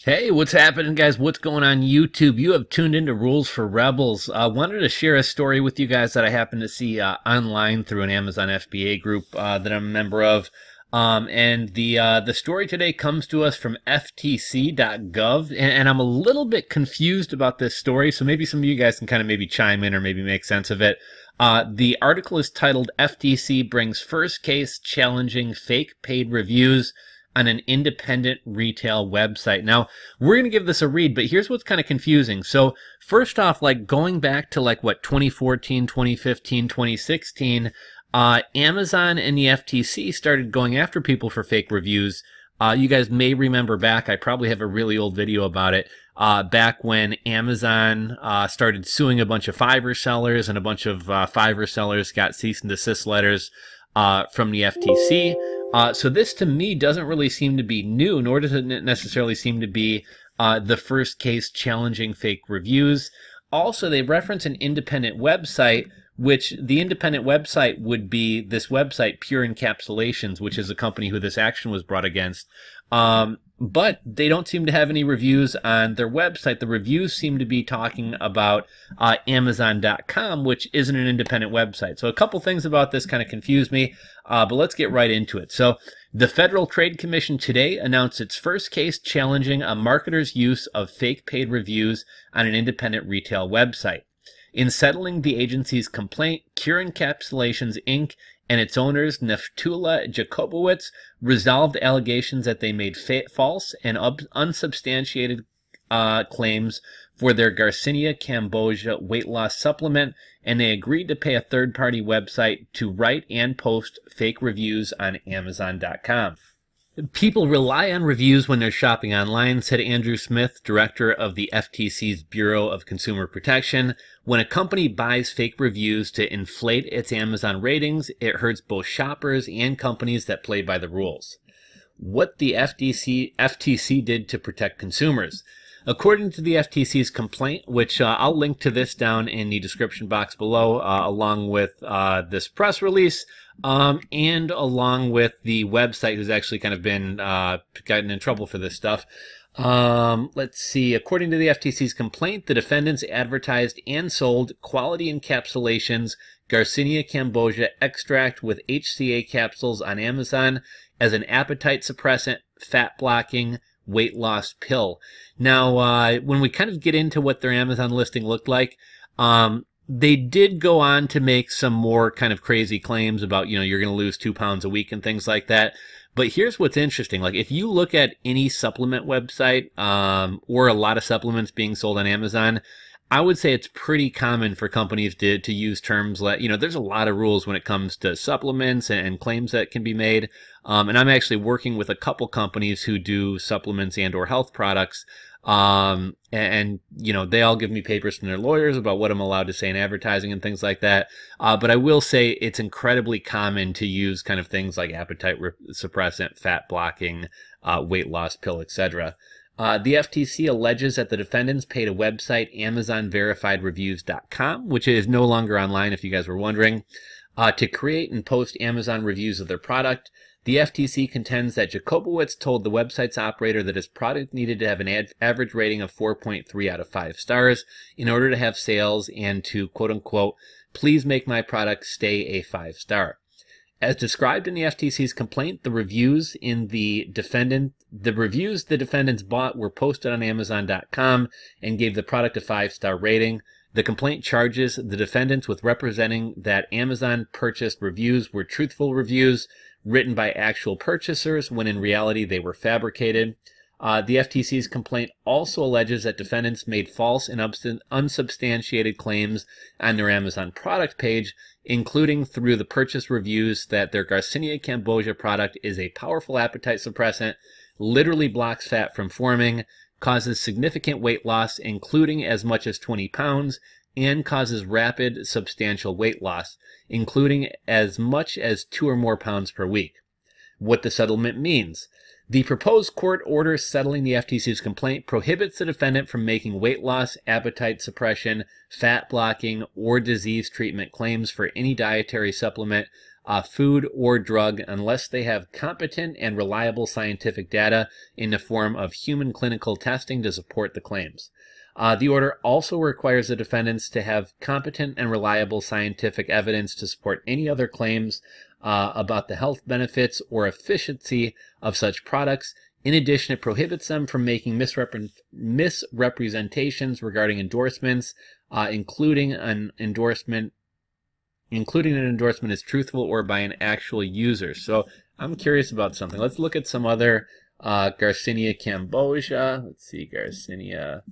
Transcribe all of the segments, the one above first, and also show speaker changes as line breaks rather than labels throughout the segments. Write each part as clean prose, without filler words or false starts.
Hey, what's happening, guys? What's going on YouTube? You have tuned into Rules for Rebels. Wanted to share a story with you guys that I happened to see online through an Amazon FBA group that I'm a member of. And the story today comes to us from FTC.gov, and I'm a little bit confused about this story, so maybe some of you guys can kind of maybe chime in or maybe make sense of it. The article is titled FTC Brings First Case Challenging Fake Paid Reviews on an Independent Retail Website. Now, we're going to give this a read, but here's what's kind of confusing. So first off, like going back to like what, 2014, 2015, 2016, Amazon and the FTC started going after people for fake reviews. You guys may remember back, I probably have a really old video about it, back when Amazon started suing a bunch of Fiverr sellers, and a bunch of Fiverr sellers got cease and desist letters from the FTC. So this to me doesn't really seem to be new, nor does it necessarily seem to be the first case challenging fake reviews. Also, they reference an independent website, which the independent website would be this website, Pure Encapsulations, which is a company who this action was brought against. But they don't seem to have any reviews on their website. The reviews seem to be talking about Amazon.com, which isn't an independent website. So a couple things about this kind of confuse me, but let's get right into it. So the Federal Trade Commission today announced its first case challenging a marketer's use of fake paid reviews on an independent retail website. In settling the agency's complaint, Pure Encapsulations, Inc. and its owners, Neftula Jacobowitz, resolved allegations that they made false and unsubstantiated claims for their Garcinia Cambogia weight loss supplement, and they agreed to pay a third-party website to write and post fake reviews on Amazon.com. People rely on reviews when they're shopping online, said Andrew Smith, director of the FTC's Bureau of Consumer Protection. When a company buys fake reviews to inflate its Amazon ratings, it hurts both shoppers and companies that play by the rules. What the FTC did to protect consumers. According to the FTC's complaint, which I'll link to this down in the description box below, along with this press release, and along with the website who's actually kind of been gotten in trouble for this stuff. Let's see. According to the FTC's complaint, the defendants advertised and sold quality encapsulations Garcinia Cambogia extract with HCA capsules on Amazon as an appetite suppressant, fat blocking, weight loss pill. Now, when we kind of get into what their Amazon listing looked like, they did go on to make some more kind of crazy claims about, you know, you're going to lose 2 pounds a week and things like that. But here's what's interesting. Like, if you look at any supplement website, or a lot of supplements being sold on Amazon, I would say it's pretty common for companies to use terms like, you know, there's a lot of rules when it comes to supplements and claims that can be made. And I'm actually working with a couple companies who do supplements and or health products. And you know, they all give me papers from their lawyers about what I'm allowed to say in advertising and things like that. But I will say it's incredibly common to use kind of things like appetite suppressant, fat blocking, weight loss pill, etc. The FTC alleges that the defendants paid a website, AmazonVerifiedReviews.com, which is no longer online if you guys were wondering, to create and post Amazon reviews of their product. The FTC contends that Jacobowitz told the website's operator that his product needed to have an average rating of 4.3 out of 5 stars in order to have sales and to, quote-unquote, please make my product stay a 5-star. As described in the FTC's complaint, the reviews the defendants bought were posted on Amazon.com and gave the product a 5-star rating. The complaint charges the defendants with representing that Amazon purchased reviews were truthful reviews written by actual purchasers when in reality they were fabricated. The FTC's complaint also alleges that defendants made false and unsubstantiated claims on their Amazon product page, including through the purchase reviews that their Garcinia Cambogia product is a powerful appetite suppressant, literally blocks fat from forming, causes significant weight loss, including as much as 20 pounds, and causes rapid, substantial weight loss, including as much as 2 or more pounds per week. What the settlement means. The proposed court order settling the FTC's complaint prohibits the defendant from making weight loss, appetite suppression, fat blocking, or disease treatment claims for any dietary supplement food, or drug unless they have competent and reliable scientific data in the form of human clinical testing to support the claims. The order also requires the defendants to have competent and reliable scientific evidence to support any other claims about the health benefits or efficiency of such products. In addition, it prohibits them from making misrepresentations regarding endorsements, including an endorsement as truthful or by an actual user. So I'm curious about something. Let's look at some other Garcinia Cambogia. Let's see, Garcinia.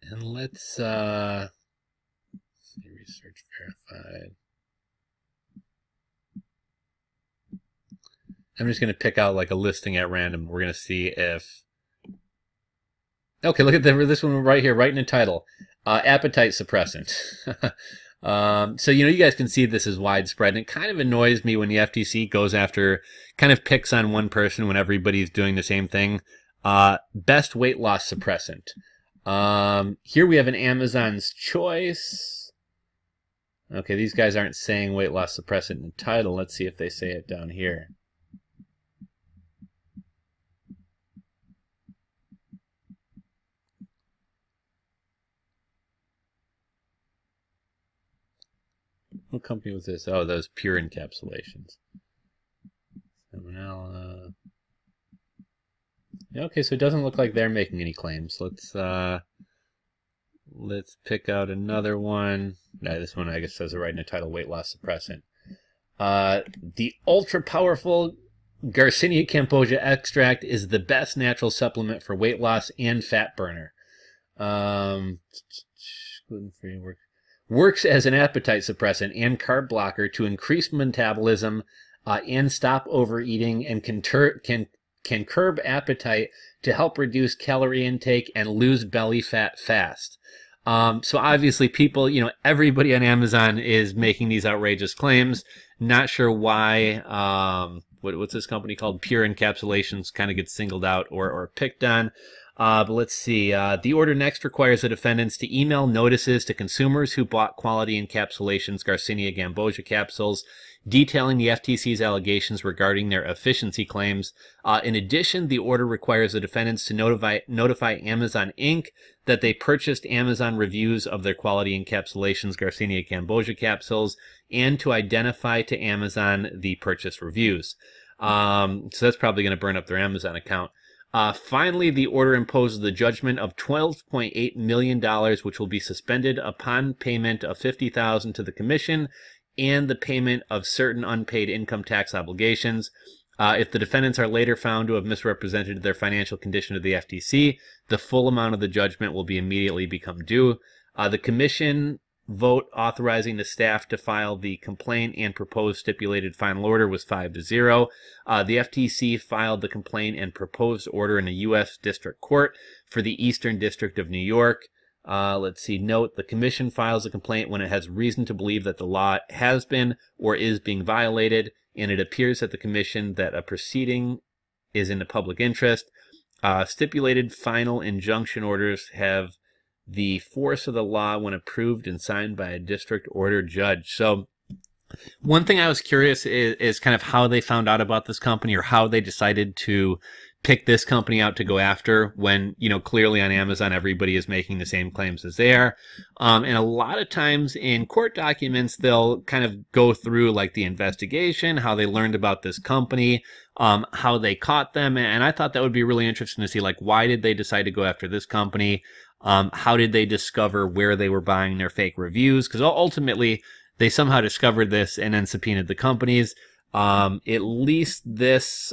And let's see, research verified. I'm just going to pick out like a listing at random. We're going to see if... Okay, look at this one right here, right in the title. Appetite suppressant. So, you guys can see this is widespread, and it kind of annoys me when the FTC goes after, kind of picks on one person when everybody's doing the same thing. Best weight loss suppressant. Here we have an Amazon's Choice. Okay, these guys aren't saying weight loss suppressant in the title. Let's see if they say it down here. What company was this? Oh, those Pure Encapsulations. Salmonella. Okay, so it doesn't look like they're making any claims. Let's pick out another one. This one I guess says it right in the title, weight loss suppressant. The ultra powerful Garcinia Cambogia extract is the best natural supplement for weight loss and fat burner. Gluten-free works as an appetite suppressant and carb blocker to increase metabolism and stop overeating, and can curb appetite to help reduce calorie intake and lose belly fat fast. So obviously people, everybody on Amazon is making these outrageous claims. Not sure why, what's this company called? Pure Encapsulations kind of gets singled out or picked on. But let's see. The order next requires the defendants to email notices to consumers who bought Quality Encapsulations Garcinia Cambogia capsules, detailing the FTC's allegations regarding their efficiency claims. In addition, the order requires the defendants to notify Amazon Inc. that they purchased Amazon reviews of their Quality Encapsulations Garcinia Cambogia capsules, and to identify to Amazon the purchase reviews. So that's probably going to burn up their Amazon account. Finally, the order imposes the judgment of $12.8 million, which will be suspended upon payment of $50,000 to the commission and the payment of certain unpaid income tax obligations. If the defendants are later found to have misrepresented their financial condition to the FTC, the full amount of the judgment will be immediately become due. The commission vote authorizing the staff to file the complaint and proposed stipulated final order was 5-0. The FTC filed the complaint and proposed order in the U.S. District Court for the Eastern District of New York. Let's see. Note, the commission files a complaint when it has reason to believe that the law has been or is being violated, and it appears at the commission that a proceeding is in the public interest. Stipulated final injunction orders have the force of the law when approved and signed by a district order judge. So one thing I was curious is kind of how they found out about this company, or how they decided to pick this company out to go after when, clearly on Amazon, everybody is making the same claims as they are. And a lot of times in court documents, they'll kind of go through like the investigation, how they learned about this company, how they caught them. And I thought that would be really interesting to see, like, why did they decide to go after this company? How did they discover where they were buying their fake reviews? Because ultimately, they somehow discovered this and then subpoenaed the companies. At least this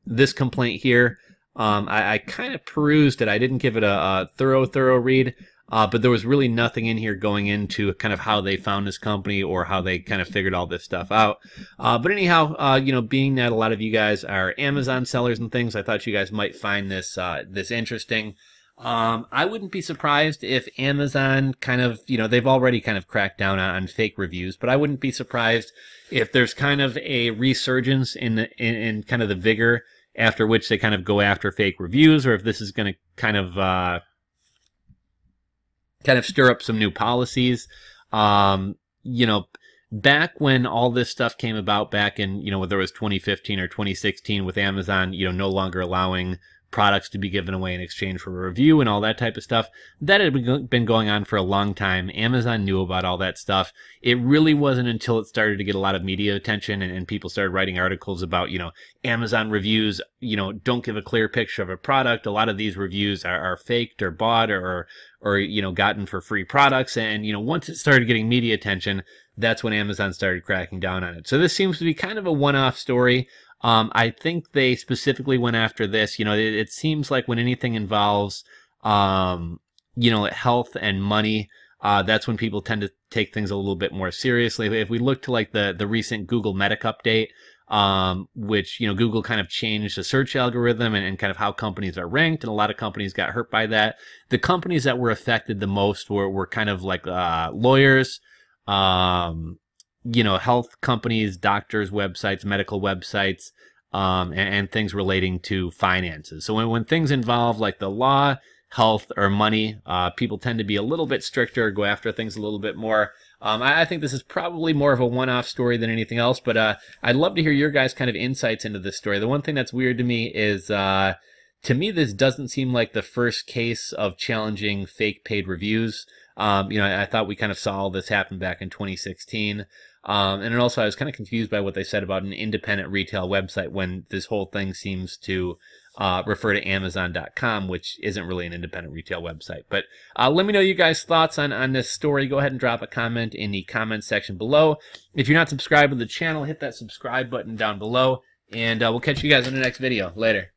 this complaint here, I kind of perused it. I didn't give it a thorough read, but there was really nothing in here going into kind of how they found this company or how they kind of figured all this stuff out. But anyhow, being that a lot of you guys are Amazon sellers and things, I thought you guys might find this this interesting. I wouldn't be surprised if Amazon kind of, they've already kind of cracked down on fake reviews, but I wouldn't be surprised if there's kind of a resurgence in kind of the vigor after which they kind of go after fake reviews, or if this is going to kind of kind of stir up some new policies. You know, back when all this stuff came about, back in, you know, whether it was 2015 or 2016, with Amazon, you know, no longer allowing products to be given away in exchange for a review and all that type of stuff, that had been going on for a long time. Amazon knew about all that stuff. It really wasn't until it started to get a lot of media attention and people started writing articles about, you know, Amazon reviews, you know, don't give a clear picture of a product. A lot of these reviews are faked or bought or, you know, gotten for free products. And, you know, once it started getting media attention, that's when Amazon started cracking down on it. So this seems to be kind of a one-off story. I think they specifically went after this. You know, it seems like when anything involves, you know, health and money, that's when people tend to take things a little bit more seriously. If we look to like the recent Google Medic update, which, you know, Google kind of changed the search algorithm and kind of how companies are ranked, and a lot of companies got hurt by that. The companies that were affected the most were kind of like lawyers, you know, health companies, doctors' websites, medical websites, and things relating to finances. So when things involve like the law, health, or money, people tend to be a little bit stricter, go after things a little bit more. I think this is probably more of a one-off story than anything else, but I'd love to hear your guys' kind of insights into this story. The one thing that's weird to me is, to me, this doesn't seem like the first case of challenging fake paid reviews. You know, I thought we kind of saw all this happen back in 2016. And then also I was kind of confused by what they said about an independent retail website when this whole thing seems to refer to Amazon.com, which isn't really an independent retail website. But let me know you guys' thoughts on this story. Go ahead and drop a comment in the comment section below. If you're not subscribed to the channel, hit that subscribe button down below. And we'll catch you guys in the next video. Later.